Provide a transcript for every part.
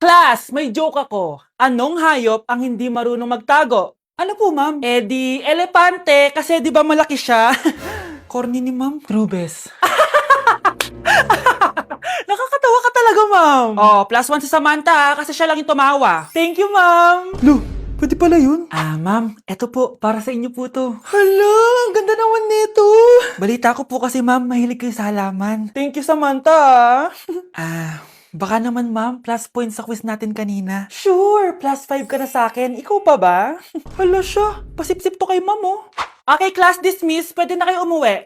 Class, may joke ako. Anong hayop ang hindi marunong magtago? Ano po, ma'am? Eh di, elepante, kasi di ba malaki siya? Corny ni ma'am. Grubes. Nakakatawa ka talaga, ma'am. Oh, +1 si Samantha, kasi siya lang yung tumawa. Thank you, ma'am. Lo, pwede pala yun? Ma'am, eto po, para sa inyo po to. Hala, ang ganda naman nito. Balita ko po kasi, ma'am, mahilig kayo sa halaman. Thank you, Samantha. Baka naman, ma'am, plus points sa quiz natin kanina. Sure, +5 ka na sa akin. Ikaw pa ba? Hala siya, pasip-sip to kay ma'am, oh. Okay, class dismissed. Pwede na kayo umuwi.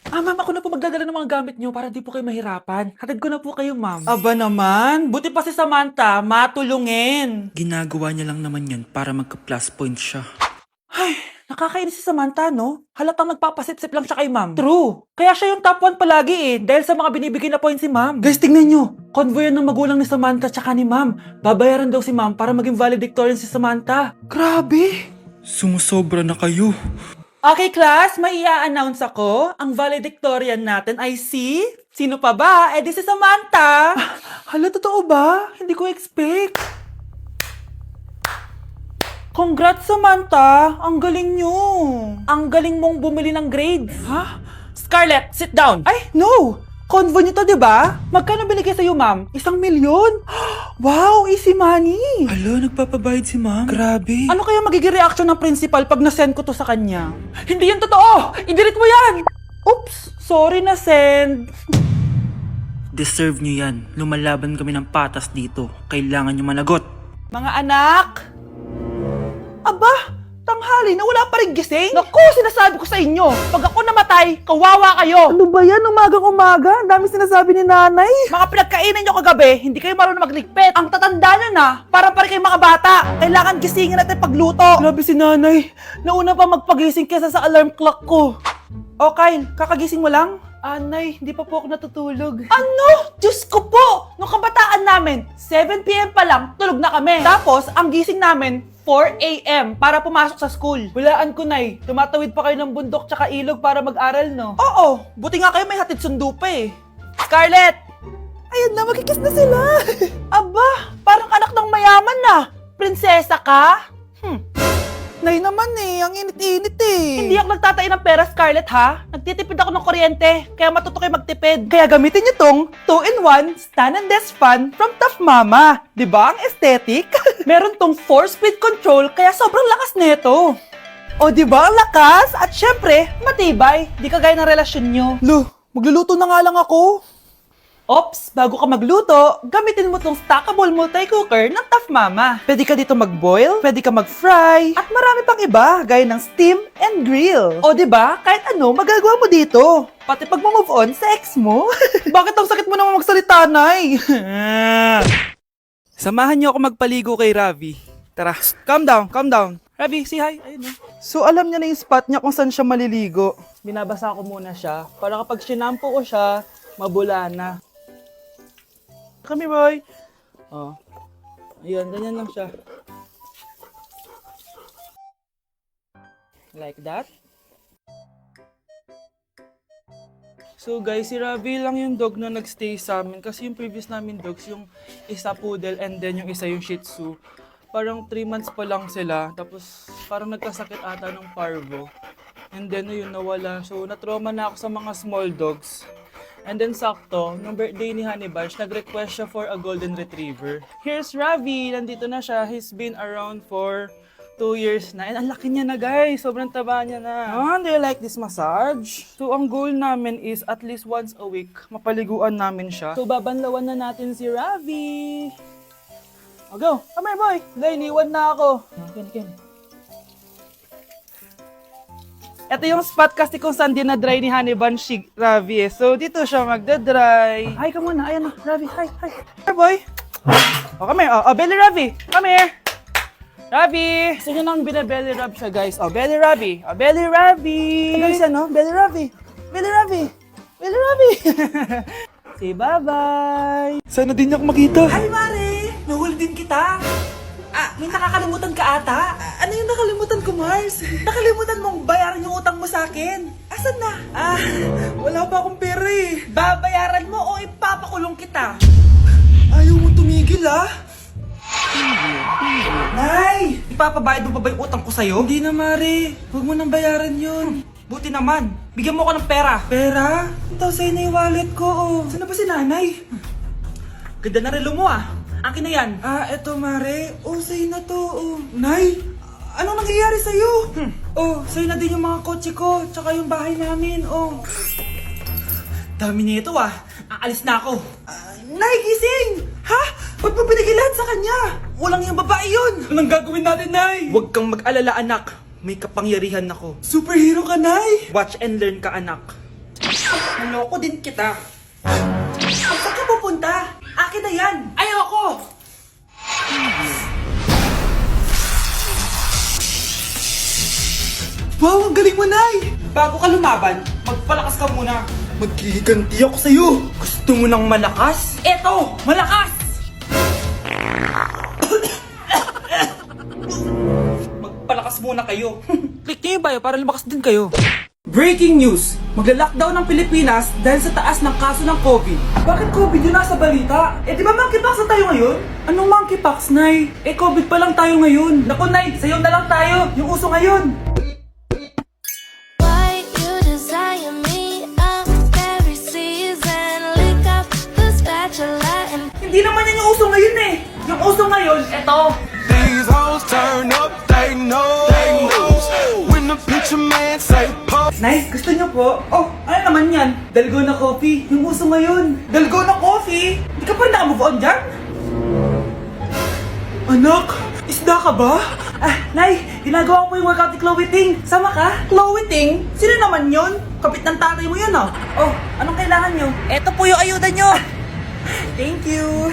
Ma'am, ako na po magdadala ng mga gamit nyo para di po kayo mahirapan. Hatid ko na po kayo, ma'am. Aba naman, buti pa si Samantha, matulungin. Ginagawa niya lang naman yan para magka-plus point siya. Ay, nakakainis si Samantha, no? Halatang nagpapasip-sip lang siya kay ma'am. True. Kaya siya yung top 1 palagi eh, dahil sa mga binibigay na points si ma'am. Guys, tingnan nyo. Convoy yan ng magulang ni Samantha tsaka ni ma'am. Babayaran daw si ma'am para maging valedictorian si Samantha. Grabe. Sumusobra na kayo. Okay, class, may i-announce ako. Ang valedictorian natin ay si... Sino pa ba? Eh di si Samantha. Hala, totoo ba? Hindi ko expect. Congrats, Samantha! Ang galing nyo! Ang galing mong bumili ng grades! Ha? Scarlett, sit down! Ay, no! Convo nyo to, diba? Magkano binigay sa'yo, ma'am? 1,000,000? Wow, easy money! Hala, nagpapabayad si ma'am. Grabe. Ano kaya magiging reaction ng principal pag nasend ko to sa kanya? Hindi yan totoo! I-delete mo yan! Oops! Sorry na send. Deserve nyo yan. Lumalaban kami ng patas dito. Kailangan nyo managot. Mga anak! Aba! Tanghali na wala pa rin gising? Naku, sinasabi ko sa inyo, pag ako namatay, kawawa kayo! Ano ba yan? Umagang-umaga? Ang dami sinasabi ni nanay. Mga pinagkainan nyo kagabi, hindi kayo marunong magligpit. Ang tatanda nyo na, parang pa rin kayong mga bata. Kailangan gisingin natin pagluto. Grabe si nanay. Nauna pa magpagising kesa sa alarm clock ko. O Kyle, kakagising mo lang? Nay, hindi pa po ako natutulog. Ano? Diyos ko po! Nung kabataan namin, 7 p.m. pa lang, tulog na kami. Tapos, ang gising namin, 4 a.m. para pumasok sa school. Walaan ko, Nay. Tumatawid pa kayo ng bundok tsaka ilog para mag-aral, no? Oo! Buti nga kayo may hatid sundo pa eh. Scarlett! Ayan na, magkikis na sila. Aba, parang anak ng mayaman na. Prinsesa ka? Nay naman eh, ang init-init eh. Hindi ako nagtatain ng pera, Scarlett, ha? Nagtitipid ako ng kuryente, kaya matuto kayo magtipid. Kaya gamitin niyo tong 2-in-1 Stand and Desk Fan from Tough Mama. Diba ang aesthetic? Meron tong 4-speed control, kaya sobrang lakas nito. O diba ang lakas? At syempre, matibay. Di kagaya ng relasyon nyo. Lo, magluluto na nga lang ako. Ops, bago ka magluto, gamitin mo tong stackable multi-cooker ng Tough Mama. Pwede ka dito mag-boil, pwede ka mag-fry, at marami pang iba, gaya ng steam and grill. O diba, kahit ano, magagawa mo dito. Pati pag move on sa ex mo. Bakit ang sakit mo naman magsalita, Nay? Samahan niyo ako magpaligo kay Ravi. Tara, calm down, calm down. Ravi, say hi. Ayun, So alam niya na yung spot niya kung saan siya maliligo. binabasa ko muna siya para kapag sinampo ko siya, mabula na. Kami, boy. Oh. Ayun, ganyan lang siya. Like that. So guys, si Ravi lang yung dog na nagstay sa amin kasi yung previous namin dogs, yung isa poodle and then yung isa yung shih tzu. Parang 3 months pa lang sila, tapos parang nagkasakit ata ng parvo. And then yun, nawala. So natrauma na ako sa mga small dogs. And then sakto, nung birthday ni Honey Bunch, nag-request siya for a golden retriever. Here's Ravi, nandito na siya. He's been around for 2 years na. And ang laki niya na guys, sobrang taba niya na. Do you like this massage? So ang goal namin is at least once a week, mapaliguan namin siya. So babanlawan na natin si Ravi. O go, come here boy. Dahil iniwan na ako. Ken. Ito yung spot kasi kung saan dinadry ni Honey Bunch si Ravi eh. So dito siya magdadry. Hi ka muna, ayan na, Ravi, hi. Here boy. O come here, belly Ravi, come here. Ravi! Gusto nyo nang binabelly rub siya, guys. Belly Ravi! Belly Ravi! Guys, ano? Belly Ravi! Belly Ravi! Belly Ravi! Say bye-bye! Sana din niya ako makita. Hi, Mare! Nahuli din kita! May nakakalimutan ka ata. Ano yung nakalimutan ko, Mars? Nakalimutan mong bayaran yung utang mo sa akin. Asan na? Wala pa akong pera eh. Babayaran mo o ipapakulong kita? Ayaw mo tumigil, ah. Nay! Ipapabayad mo pa ba yung utang ko sa'yo? Hindi na, Mare. Huwag mo nang bayaran yun. Buti naman. Bigyan mo ko ng pera. Pera? Ito sa'yo na yung wallet ko, oh. Saan na ba si nanay? Ganda na relo mo, ah. Akin na yan. Ah, eto, Mare. Oh, sa'yo na to, oh. Nay! Anong nangyayari sa'yo? Oh, sa'yo na din yung mga kotse ko. Tsaka yung bahay namin, oh. Dami nito, ah. Aalis na ako. Nay, gising! Ha? Ba't mo binigay lahat sa kanya? Walang yung babae yun! Anong gagawin natin, Nay? Huwag kang mag-alala, anak. May kapangyarihan ako. Superhero ka, Nay! Watch and learn ka, anak. Naloko din kita. Saan ka pupunta? Akin na yan! Ayoko! Wow, ang galing mo, Nay! Bago ka lumaban, magpalakas ka muna. Maghihiganti ako sa'yo. Gusto mo ng malakas? Eto, malakas! Magpalakas muna kayo. Click niyo yung bio para lumakas din kayo. Breaking news! Magla-lockdown ng Pilipinas dahil sa taas ng kaso ng COVID. Bakit COVID yun nasa balita? Eh di ba monkeypox na tayo ngayon? Anong monkeypox, Nay? Eh COVID pa lang tayo ngayon. Naku, Nay, sayo na lang tayo. Yung uso ngayon. Why you desire me of every season? Lick up the spatula and Hindi naman yan yung uso ngayon eh. Yung uso ngayon, eto. These hoes turn up, they know. When the picture man say pop. Nice, gusto niyo po? Oh, ano naman yan? Dalgona coffee. Yung uso ngayon. Dalgona coffee? Hindi ka pa na-move on dyan? Anak, isda ka ba? Ah, Nay, ginagawa ko yung workout ni Chloe Ting. Sama ka? Chloe Ting? Sino naman yon? Kapit ng tatay mo yun, oh. Oh, anong kailangan nyo? Eto po yung ayuda nyo. Thank you.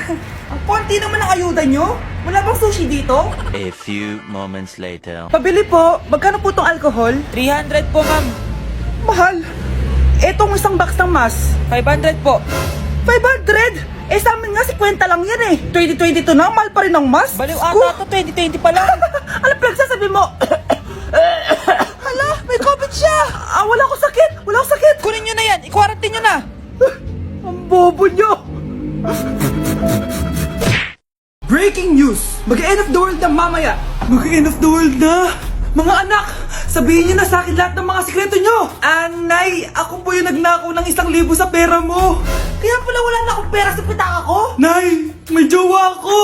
Ang konti naman ang ayuda nyo. Wala bang sushi dito? A few moments later. Pabili po. Magkano po tong alcohol? 300 po, ma'am. Mahal. Etong isang box ng mas. 500 po. 500? Eh sa amin nga 50 lang yan eh. 2022 na, mahal pa rin ang mas. Baliw ata to, 2020 pa lang. Ano pinagsasabi mo? Hala, may COVID siya. Ah, wala ko sakit. Wala ko sakit. Kunin nyo na yan. I-quarantine nyo na. Ang bobo nyo. Breaking news! Mag-end of the world na mamaya! Mag-end of the world na! Mga anak! Sabihin niyo na sa akin lahat ng mga sikreto nyo! Anay! Ako po yung nagnakaw ng 1,000 sa pera mo! Kaya pala wala na akong pera sa pitaka ko? Nay! May jowa ako!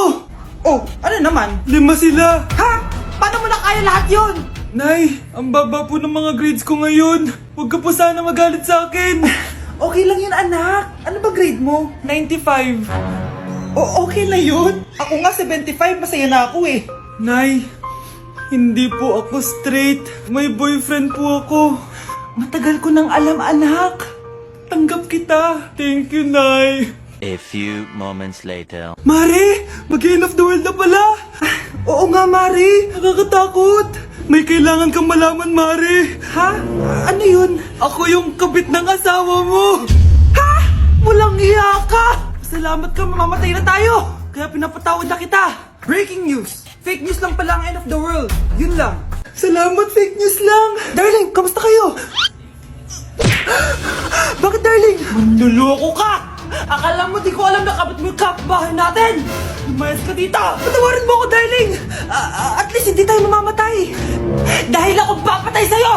Oh, ano naman? 5 sila! Ha? Paano mo na kaya lahat yon? Nay, ang baba po ng mga grades ko ngayon. Huwag ka po sana magalit sa akin. Okay lang yun, anak. Ano ba grade mo? 95. Okay na yun. Ako nga 75, masaya na ako eh. Nay, hindi po ako straight. May boyfriend po ako. Matagal ko nang alam, anak. Tanggap kita. Thank you, Nay. A few moments later. Mare, mag-end of the world na pala. Oo nga, Mare. Nakakatakot. May kailangan kang malaman, Mare. Ha? Ano yun? Ako yung kabit ng asawa mo. Ha? Walang iya ka. Salamat ka, mamamatay na tayo. Kaya pinapatawad na kita. Breaking news. Fake news lang pala ang end of the world. Yun lang. Salamat, fake news lang. Darling, kamusta kayo? Bakit, darling? Manluloko ka! Akala mo di ko alam na kabit mo yung kapbahay natin! Lumayas ka dito! Patawarin mo ako, darling! At least hindi tayo mamamatay! Dahil ako papatay sa'yo!